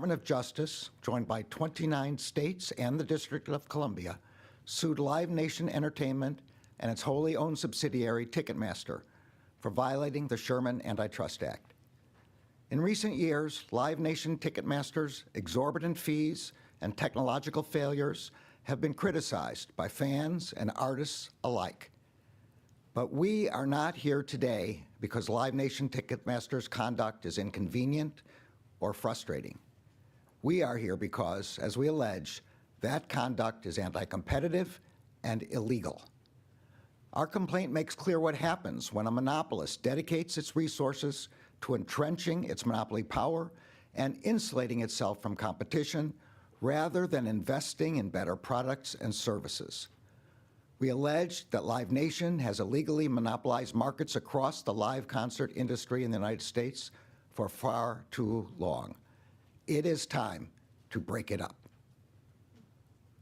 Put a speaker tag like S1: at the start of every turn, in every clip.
S1: Department of Justice, joined by 29 states and the District of Columbia, sued Live Nation Entertainment and its wholly owned subsidiary, Ticketmaster, for violating the Sherman Antitrust Act. In recent years, Live Nation Ticketmaster's exorbitant fees and technological failures have been criticized by fans and artists alike. But we are not here today because Live Nation Ticketmaster's conduct is inconvenient or frustrating. We are here because, as we allege, that conduct is anti-competitive and illegal. Our complaint makes clear what happens when a monopolist dedicates its resources to entrenching its monopoly power and insulating itself from competition rather than investing in better products and services. We allege that Live Nation has illegally monopolized markets across the live concert industry in the United States for far too long. It is time to break it up.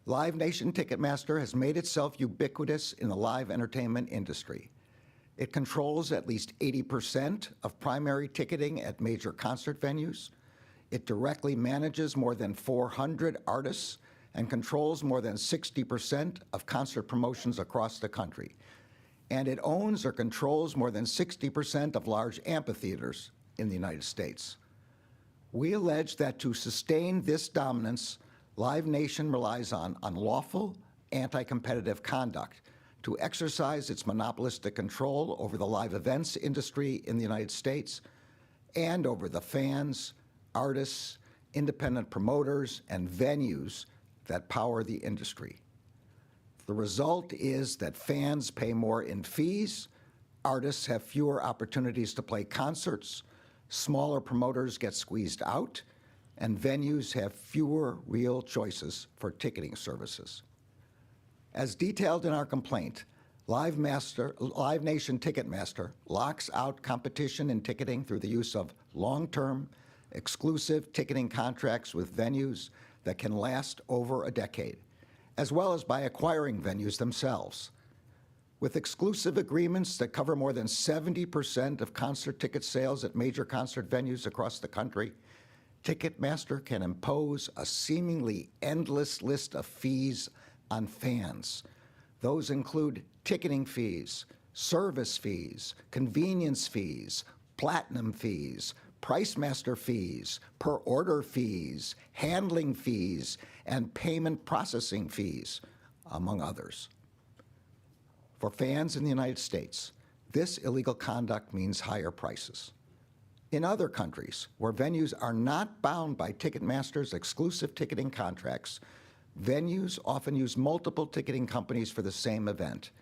S1: Live Nation Ticketmaster has made itself ubiquitous in the live entertainment industry. It controls at least 80% of primary ticketing at major concert venues. It directly manages more than 400 artists and controls more than 60% of concert promotions across the country. And it owns or controls more than 60% of large amphitheaters in the United States. We allege that to sustain this dominance, Live Nation relies on unlawful, anti-competitive conduct to exercise its monopolistic control over the live events industry in the United States and over the fans, artists, independent promoters, and venues that power the industry. The result is that fans pay more in fees, artists have fewer opportunities to play concerts, smaller promoters get squeezed out, and venues have fewer real choices for ticketing services. As detailed in our complaint, Live Nation Ticketmaster locks out competition in ticketing through the use of long-term, exclusive ticketing contracts with venues that can last over a decade, as well as by acquiring venues themselves. With exclusive agreements that cover more than 70% of concert ticket sales at major concert venues across the country, Ticketmaster can impose a seemingly endless list of fees on fans. Those include ticketing fees, service fees, convenience fees, platinum fees, price master fees, per order fees, handling fees, and payment processing fees, among others. For fans in the United States, this illegal conduct means higher prices. In other countries, where venues are not bound by Ticketmaster's exclusive ticketing contracts, venues often use multiple ticketing companies for the same event,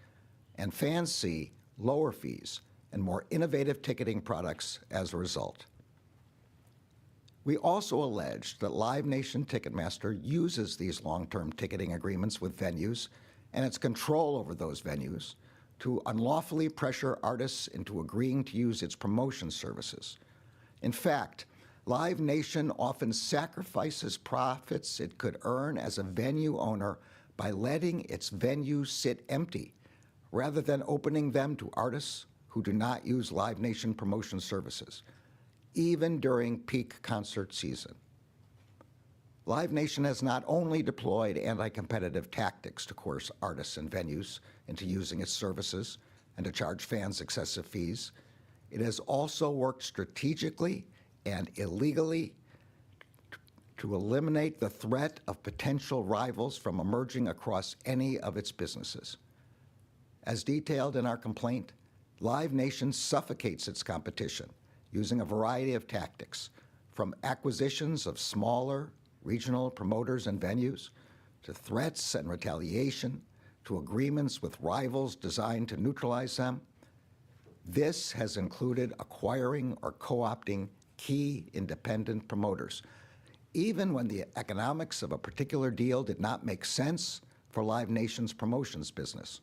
S1: and fans see lower fees and more innovative ticketing products as a result. We also allege that Live Nation Ticketmaster uses these long-term ticketing agreements with venues and its control over those venues to unlawfully pressure artists into agreeing to use its promotion services. In fact, Live Nation often sacrifices profits it could earn as a venue owner by letting its venues sit empty, rather than opening them to artists who do not use Live Nation promotion services, even during peak concert season. Live Nation has not only deployed anti-competitive tactics to coerce artists and venues into using its services and to charge fans excessive fees, it has also worked strategically and illegally to eliminate the threat of potential rivals from emerging across any of its businesses. As detailed in our complaint, Live Nation suffocates its competition using a variety of tactics, from acquisitions of smaller regional promoters and venues, to threats and retaliation, to agreements with rivals designed to neutralize them. This has included acquiring or co-opting key independent promoters, even when the economics of a particular deal did not make sense for Live Nation's promotions business.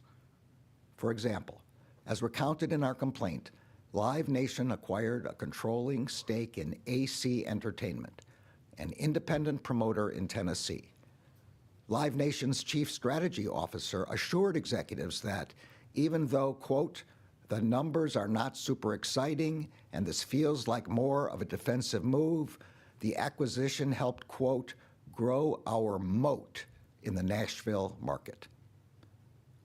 S1: For example, as recounted in our complaint, Live Nation acquired a controlling stake in AC Entertainment, an independent promoter in Tennessee. Live Nation's chief strategy officer assured executives that even though, quote, the numbers are not super exciting and this feels like more of a defensive move, the acquisition helped, quote, grow our moat in the Nashville market.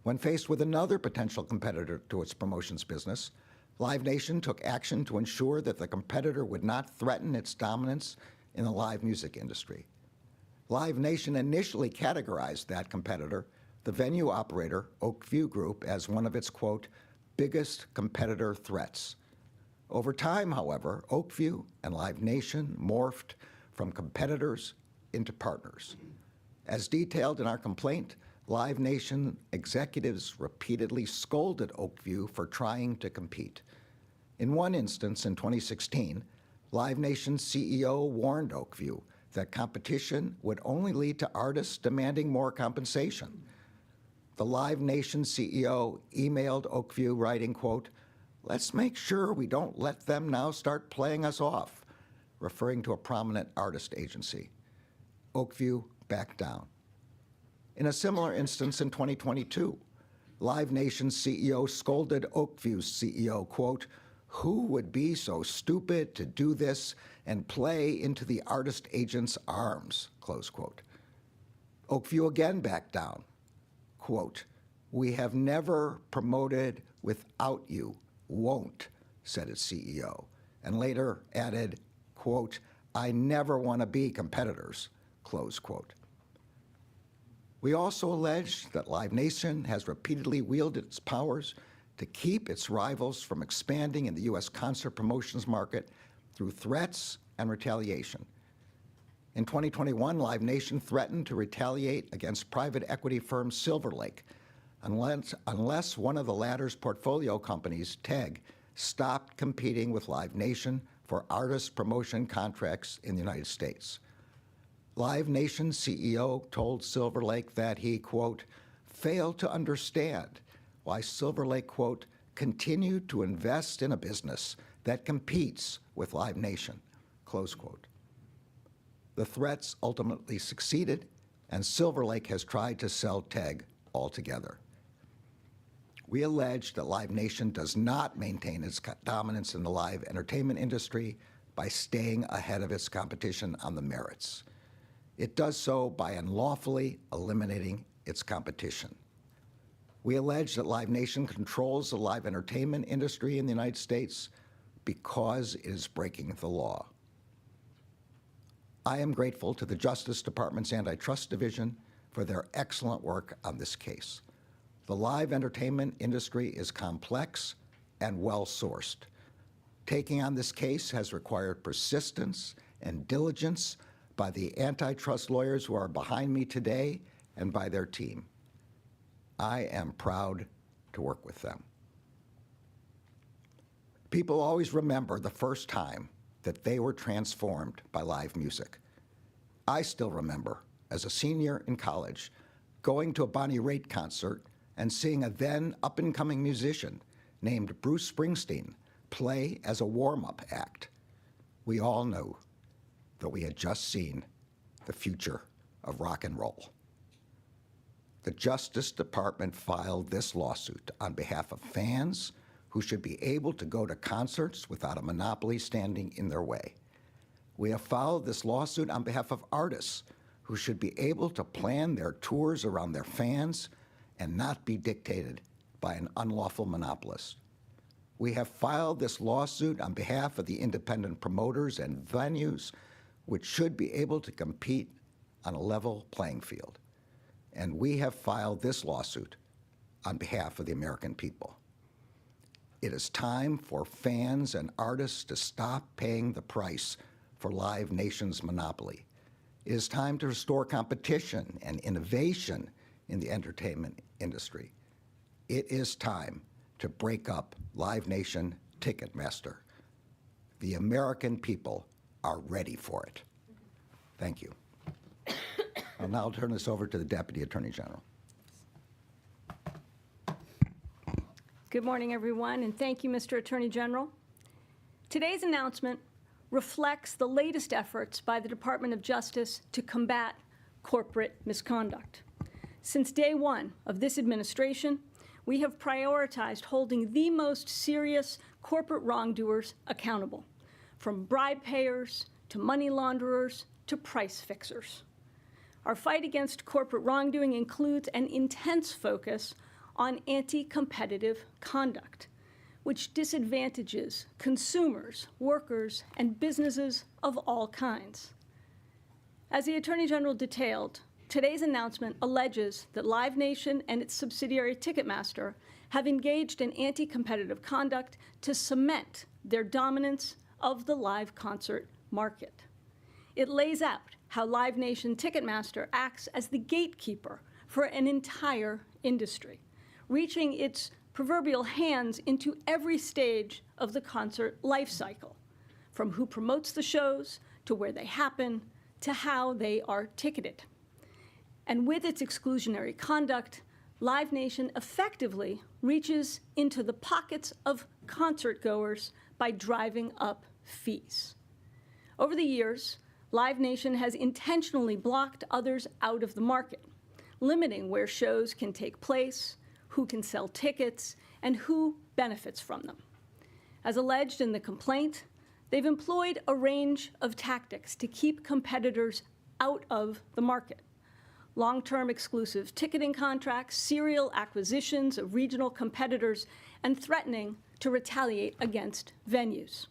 S1: When faced with another potential competitor to its promotions business, Live Nation took action to ensure that the competitor would not threaten its dominance in the live music industry. Live Nation initially categorized that competitor, the venue operator Oakview Group, as one of its, quote, biggest competitor threats. Over time, however, Oakview and Live Nation morphed from competitors into partners. As detailed in our complaint, Live Nation executives repeatedly scolded Oakview for trying to compete. In one instance in 2016, Live Nation's CEO warned Oakview that competition would only lead to artists demanding more compensation. The Live Nation CEO emailed Oakview writing, quote, let's make sure we don't let them now start playing us off, referring to a prominent artist agency. Oakview backed down. In a similar instance in 2022, Live Nation's CEO scolded Oakview's CEO, quote, who would be so stupid to do this and play into the artist agent's arms, close quote. Oakview again backed down, quote, we have never promoted without you, won't, said its CEO, and later added, quote, I never want to be competitors, close quote. We also allege that Live Nation has repeatedly wielded its powers to keep its rivals from expanding in the U.S. concert promotions market through threats and retaliation. In 2021, Live Nation threatened to retaliate against private equity firm Silver Lake unless one of the latter's portfolio companies, TEG, stopped competing with Live Nation for artist promotion contracts in the United States. Live Nation CEO told Silver Lake that he, quote, failed to understand why Silver Lake, quote, continued to invest in a business that competes with Live Nation, close quote. The threats ultimately succeeded, and Silver Lake has tried to sell TEG altogether. We allege that Live Nation does not maintain its dominance in the live entertainment industry by staying ahead of its competition on the merits. It does so by unlawfully eliminating its competition. We allege that Live Nation controls the live entertainment industry in the United States because it is breaking the law. I am grateful to the Justice Department's Antitrust Division for their excellent work on this case. The live entertainment industry is complex and well-sourced. Taking on this case has required persistence and diligence by the antitrust lawyers who are behind me today and by their team. I am proud to work with them. People always remember the first time that they were transformed by live music. I still remember, as a senior in college, going to a Bonnie Raitt concert and seeing a then up-and-coming musician named Bruce Springsteen play as a warm-up act. We all knew that we had just seen the future of rock and roll. The Justice Department filed this lawsuit on behalf of fans who should be able to go to concerts without a monopoly standing in their way. We have filed this lawsuit on behalf of artists who should be able to plan their tours around their fans and not be dictated by an unlawful monopolist. We have filed this lawsuit on behalf of the independent promoters and venues which should be able to compete on a level playing field. And we have filed this lawsuit on behalf of the American people. It is time for fans and artists to stop paying the price for Live Nation's monopoly. It is time to restore competition and innovation in the entertainment industry. It is time to break up Live Nation Ticketmaster. The American people are ready for it. Thank you. I'll now turn this over to the Deputy Attorney General.
S2: Good morning, everyone, and thank you, Mr. Attorney General. Today's announcement reflects the latest efforts by the Department of Justice to combat corporate misconduct. Since day one of this administration, we have prioritized holding the most serious corporate wrongdoers accountable, from bribe payers to money launderers to price fixers. Our fight against corporate wrongdoing includes an intense focus on anti-competitive conduct, which disadvantages consumers, workers, and businesses of all kinds. As the Attorney General detailed, today's announcement alleges that Live Nation and its subsidiary Ticketmaster have engaged in anti-competitive conduct to cement their dominance of the live concert market. It lays out how Live Nation Ticketmaster acts as the gatekeeper for an entire industry, reaching its proverbial hands into every stage of the concert life cycle, from who promotes the shows to where they happen to how they are ticketed. And with its exclusionary conduct, Live Nation effectively reaches into the pockets of concert goers by driving up fees. Over the years, Live Nation has intentionally blocked others out of the market, limiting where shows can take place, who can sell tickets, and who benefits from them. As alleged in the complaint, they've employed a range of tactics to keep competitors out of the market. Long-term exclusive ticketing contracts, serial acquisitions of regional competitors, and threatening to retaliate against venues.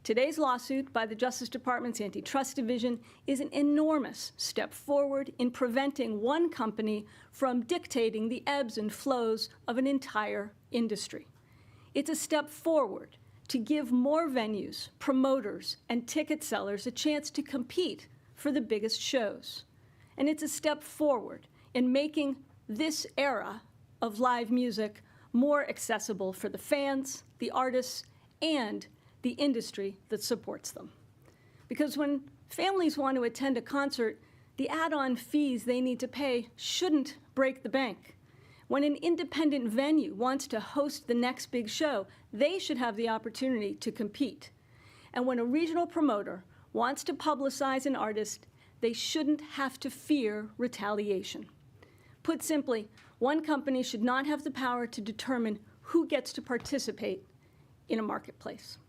S2: Today's lawsuit by the Justice Department's Antitrust Division is an enormous step forward in preventing one company from dictating the ebbs and flows of an entire industry. It's a step forward to give more venues, promoters, and ticket sellers a chance to compete for the biggest shows. And it's a step forward in making this era of live music more accessible for the fans, the artists, and the industry that supports them. Because when families want to attend a concert, the add-on fees they need to pay shouldn't break the bank. When an independent venue wants to host the next big show, they should have the opportunity to compete. And when a regional promoter wants to publicize an artist, they shouldn't have to fear retaliation. Put simply, one company should not have the power to determine who gets to participate in a marketplace.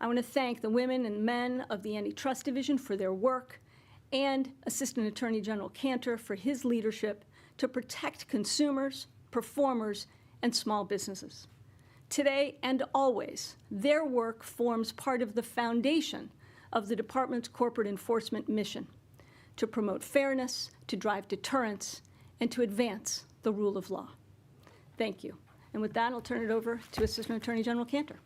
S2: I want to thank the women and men of the Antitrust Division for their work and Assistant Attorney General Cantor for his leadership to protect consumers, performers, and small businesses. Today and always, their work forms part of the foundation of the Department's corporate enforcement mission to promote fairness, to drive deterrence, and to advance the rule of law. Thank you. And with that, I'll turn it over to Assistant Attorney General Cantor.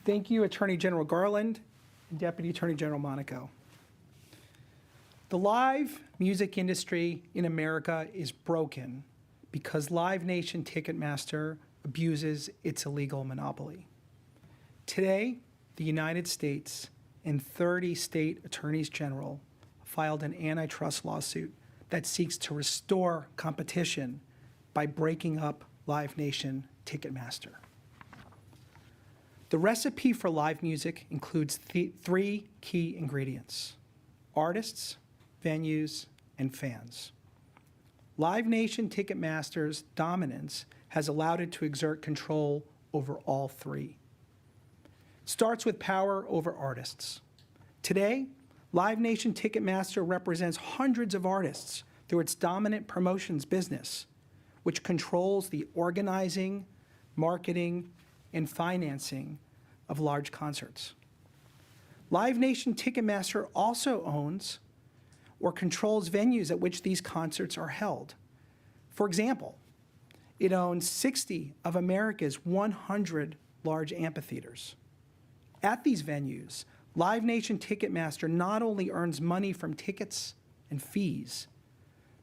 S3: Thank you, Attorney General Garland and Deputy Attorney General Monaco. The live music industry in America is broken because Live Nation Ticketmaster abuses its illegal monopoly. Today, the United States and 30 state attorneys general filed an antitrust lawsuit that seeks to restore competition by breaking up Live Nation Ticketmaster. The recipe for live music includes three key ingredients: artists, venues, and fans. Live Nation Ticketmaster's dominance has allowed it to exert control over all three. It starts with power over artists. Today, Live Nation Ticketmaster represents hundreds of artists through its dominant promotions business, which controls the organizing, marketing, and financing of large concerts. Live Nation Ticketmaster also owns or controls venues at which these concerts are held. For example, it owns 60 of America's 100 large amphitheaters. At these venues, Live Nation Ticketmaster not only earns money from tickets and fees,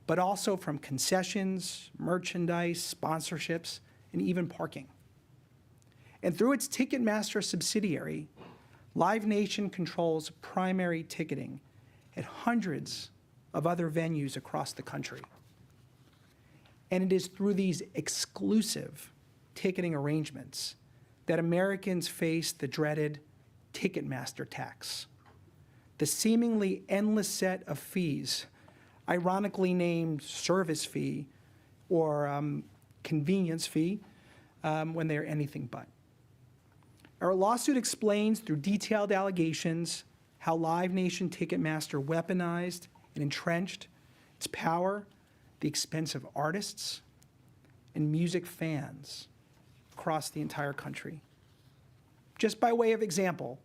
S3: but also from concessions, merchandise, sponsorships, and even parking. And through its Ticketmaster subsidiary, Live Nation controls primary ticketing at hundreds of other venues across the country. And it is through these exclusive ticketing arrangements that Americans face the dreaded Ticketmaster tax, the seemingly endless set of fees ironically named service fee or convenience fee when they're anything but. Our lawsuit explains through detailed allegations how Live Nation Ticketmaster weaponized and entrenched its power at the expense of artists and music fans across the entire country. Just by way of example,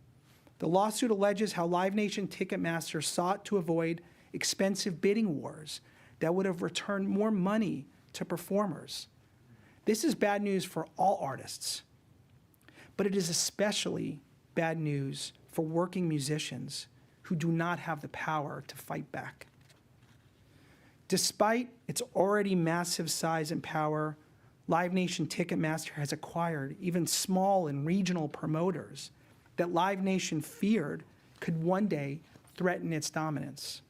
S3: the lawsuit alleges how Live Nation Ticketmaster sought to avoid expensive bidding wars that would have returned more money to performers. This is bad news for all artists, but it is especially bad news for working musicians who do not have the power to fight back. Despite its already massive size and power, Live Nation Ticketmaster has acquired even small and regional promoters that Live Nation feared could one day threaten its dominance.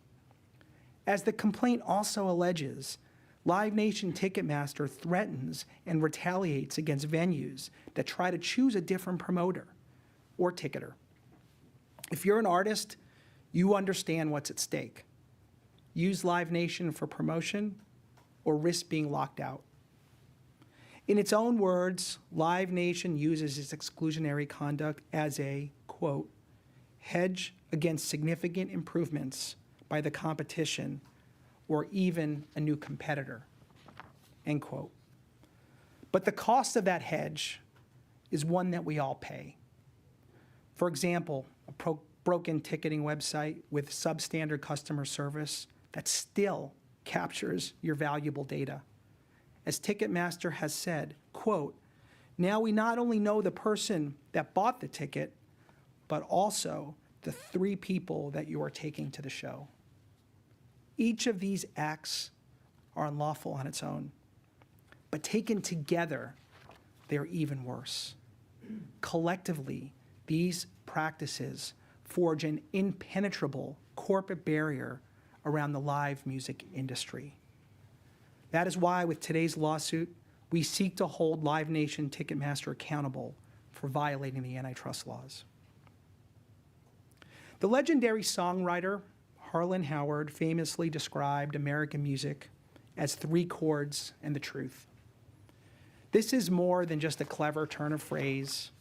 S3: As the complaint also alleges, Live Nation Ticketmaster threatens and retaliates against venues that try to choose a different promoter or ticketer. If you're an artist, you understand what's at stake. Use Live Nation for promotion or risk being locked out. In its own words, Live Nation uses its exclusionary conduct as a, quote, hedge against significant improvements by the competition or even a new competitor, end quote. But the cost of that hedge is one that we all pay. For example, a broken ticketing website with substandard customer service that still captures your valuable data. As Ticketmaster has said, quote, now we not only know the person that bought the ticket, but also the 3 people that you are taking to the show. Each of these acts are unlawful on its own, but taken together, they're even worse. Collectively, these practices forge an impenetrable corporate barrier around the live music industry. That is why, with today's lawsuit, we seek to hold Live Nation Ticketmaster accountable for violating the antitrust laws. The legendary songwriter Harlan Howard famously described American music as 3 chords and the truth. This is more than just a clever turn of phrase.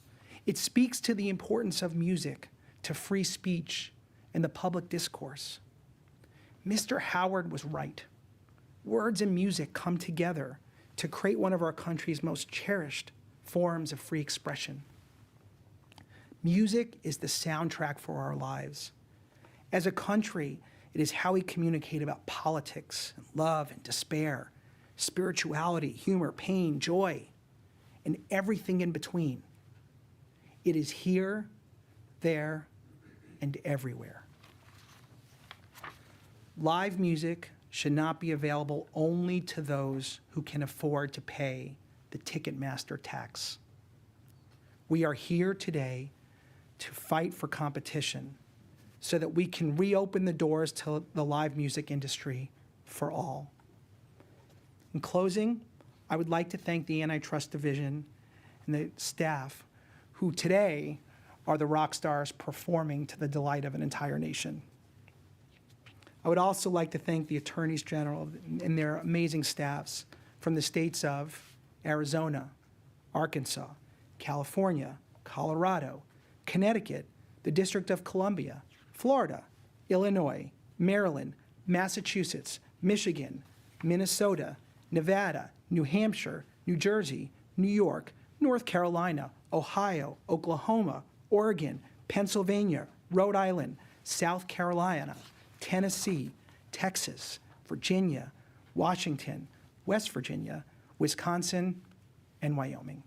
S3: It speaks to the importance of music to free speech and the public discourse. Mr. Howard was right. Words and music come together to create one of our country's most cherished forms of free expression. Music is the soundtrack for our lives. As a country, it is how we communicate about politics, and love and despair, spirituality, humor, pain, joy, and everything in between. It is here, there, and everywhere. Live music should not be available only to those who can afford to pay the Ticketmaster tax. We are here today to fight for competition so that we can reopen the doors to the live music industry for all. In closing, I would like to thank the Antitrust Division and the staff who today are the rock stars performing to the delight of an entire nation. I would also like to thank the attorneys general and their amazing staffs from the states of Arizona, Arkansas, California, Colorado, Connecticut, the District of Columbia, Florida, Illinois, Maryland, Massachusetts, Michigan, Minnesota, Nevada, New Hampshire, New Jersey, New York, North Carolina, Ohio, Oklahoma, Oregon, Pennsylvania, Rhode Island, South Carolina, Tennessee, Texas, Virginia, Washington, West Virginia, Wisconsin, and Wyoming.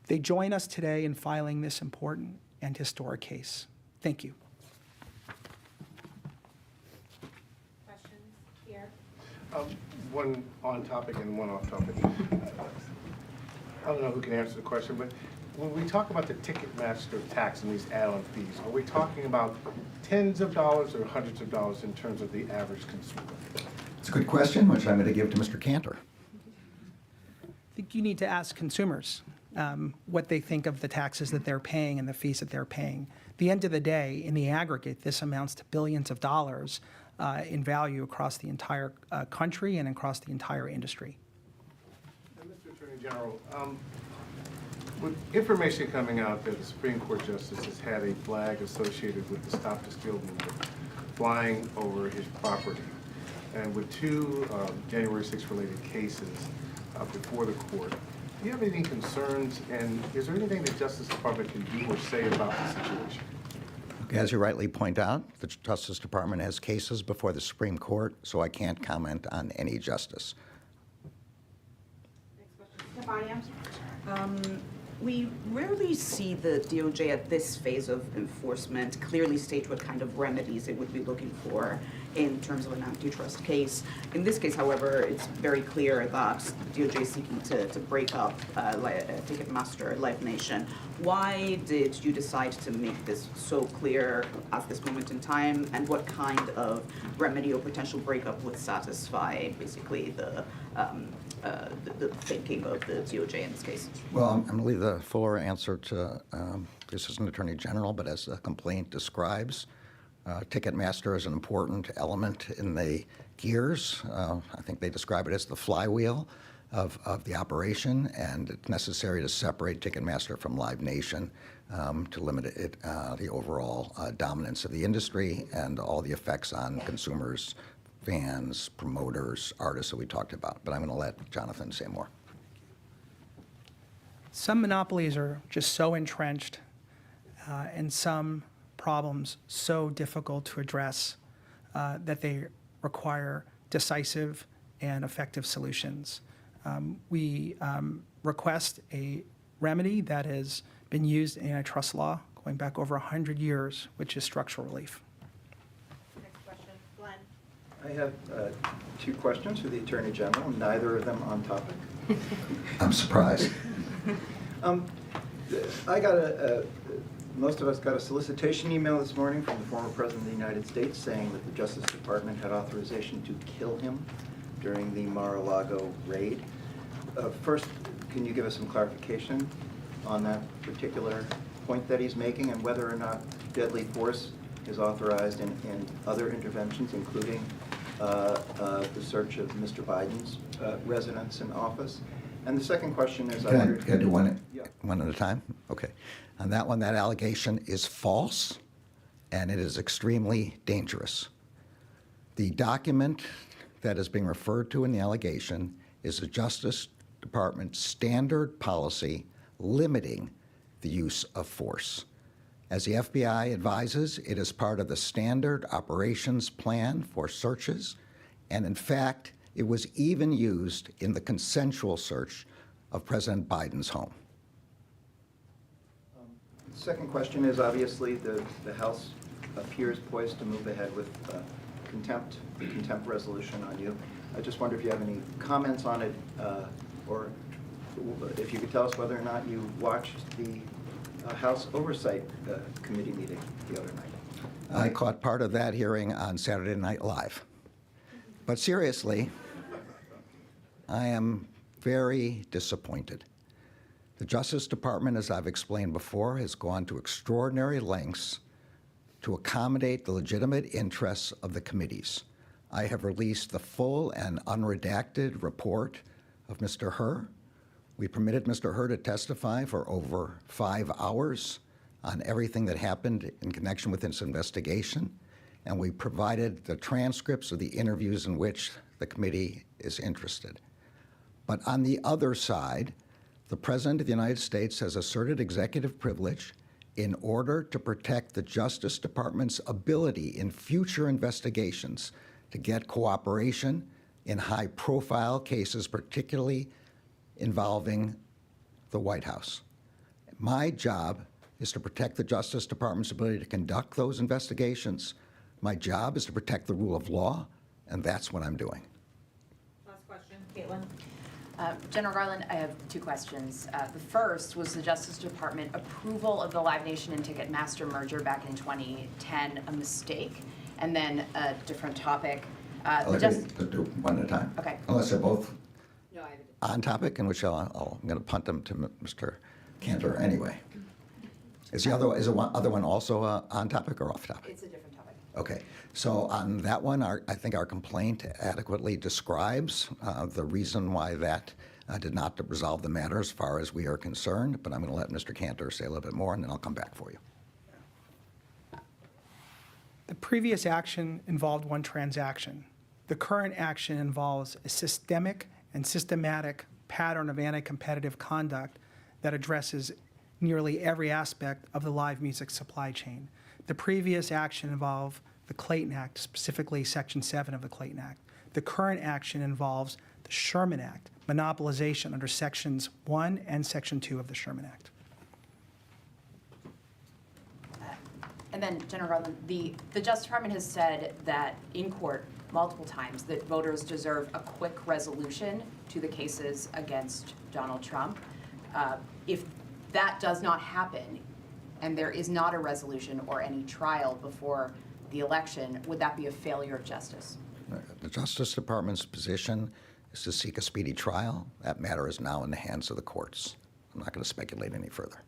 S3: They join us today in filing this important and historic case. Thank you.
S4: Questions here?
S5: One on topic and one off topic. I don't know who can answer the question, but when we talk about the Ticketmaster tax and these add-on fees, are we talking about tens of dollars or hundreds of dollars in terms of the average consumer?
S1: It's a good question, which I'm going to give to Mr. Cantor.
S3: I think you need to ask consumers what they think of the taxes that they're paying and the fees that they're paying. At the end of the day, in the aggregate, this amounts to billions of dollars in value across the entire country and across the entire industry.
S5: Mr. Attorney General, with information coming out that the Supreme Court Justice has had a flag associated with the Stop the Steal movement flying over his property, and with two January 6 related cases before the court, do you have any concerns, and is there anything the Justice Department can do or say about the situation?
S1: As you rightly point out, the Justice Department has cases before the Supreme Court, so I can't comment on any justice.
S4: Stefania?
S6: We rarely see the DOJ at this phase of enforcement clearly state what kind of remedies it would be looking for in terms of an antitrust case. In this case, however, it's very clear that DOJ is seeking to break up Ticketmaster, Live Nation. Why did you decide to make this so clear at this moment in time, and what kind of remedy or potential breakup would satisfy basically the thinking of the DOJ in this case?
S1: Well, I'm going to leave the fuller answer to the Assistant Attorney General, but as the complaint describes, Ticketmaster is an important element in the gears. I think they describe it as the flywheel of the operation, and it's necessary to separate Ticketmaster from Live Nation to limit the overall dominance of the industry and all the effects on consumers, fans, promoters, artists that we talked about. But I'm going to let Jonathan say more.
S3: Some monopolies are just so entrenched and some problems so difficult to address that they require decisive and effective solutions. We request a remedy that has been used in antitrust law going back over 100 years, which is structural relief.
S4: Next question, Glenn.
S7: I have two questions for the Attorney General, neither of them on topic.
S1: I'm surprised.
S7: Most of us got a solicitation email this morning from the former President of the United States saying that the Justice Department had authorization to kill him during the Mar-a-Lago raid. First, can you give us some clarification on that particular point that he's making, and whether or not deadly force is authorized in other interventions, including the search of Mr. Biden's residence and office? And the second question is,
S1: Can I do one
S7: Yeah.
S1: at a time? Okay. On that one, that allegation is false, and it is extremely dangerous. The document that is being referred to in the allegation is the Justice Department's standard policy limiting the use of force. As the FBI advises, it is part of the standard operations plan for searches, and in fact, it was even used in the consensual search of President Biden's home.
S7: Second question is, obviously, the House appears poised to move ahead with the contempt resolution on you. I just wonder if you have any comments on it, or if you could tell us whether or not you watched the House Oversight Committee meeting the other night.
S1: I caught part of that hearing on Saturday Night Live. But seriously, I am very disappointed. The Justice Department, as I've explained before, has gone to extraordinary lengths to accommodate the legitimate interests of the committees. I have released the full and unredacted report of Mr. Herr. We permitted Mr. Herr to testify for over 5 hours on everything that happened in connection with this investigation, and we provided the transcripts of the interviews in which the committee is interested. But on the other side, the President of the United States has asserted executive privilege in order to protect the Justice Department's ability in future investigations to get cooperation in high-profile cases, particularly involving the White House. My job is to protect the Justice Department's ability to conduct those investigations. My job is to protect the rule of law, and that's what I'm doing.
S4: Last question, Caitlin.
S8: General Garland, I have two questions. The first was the Justice Department approval of the Live Nation and Ticketmaster merger back in 2010 a mistake? And then a different topic.
S1: I'll do one at a time.
S8: Okay.
S1: Unless they're both
S8: No, I have a
S1: on topic, in which I'm going to punt them to Mr. Cantor anyway. Is the other one also on topic or off topic?
S8: It's a different topic.
S1: Okay, so on that one, I think our complaint adequately describes the reason why that did not resolve the matter as far as we are concerned, but I'm going to let Mr. Cantor say a little bit more, and then I'll come back for you.
S3: The previous action involved one transaction. The current action involves a systemic and systematic pattern of anti-competitive conduct that addresses nearly every aspect of the live music supply chain. The previous action involved the Clayton Act, specifically Section 7 of the Clayton Act. The current action involves the Sherman Act, monopolization under Sections 1 and Section 2 of the Sherman Act.
S8: And then, General Garland, the Justice Department has said that in court multiple times that voters deserve a quick resolution to the cases against Donald Trump. If that does not happen, and there is not a resolution or any trial before the election, would that be a failure of justice?
S1: The Justice Department's position is to seek a speedy trial. That matter is now in the hands of the courts. I'm not going to speculate any further.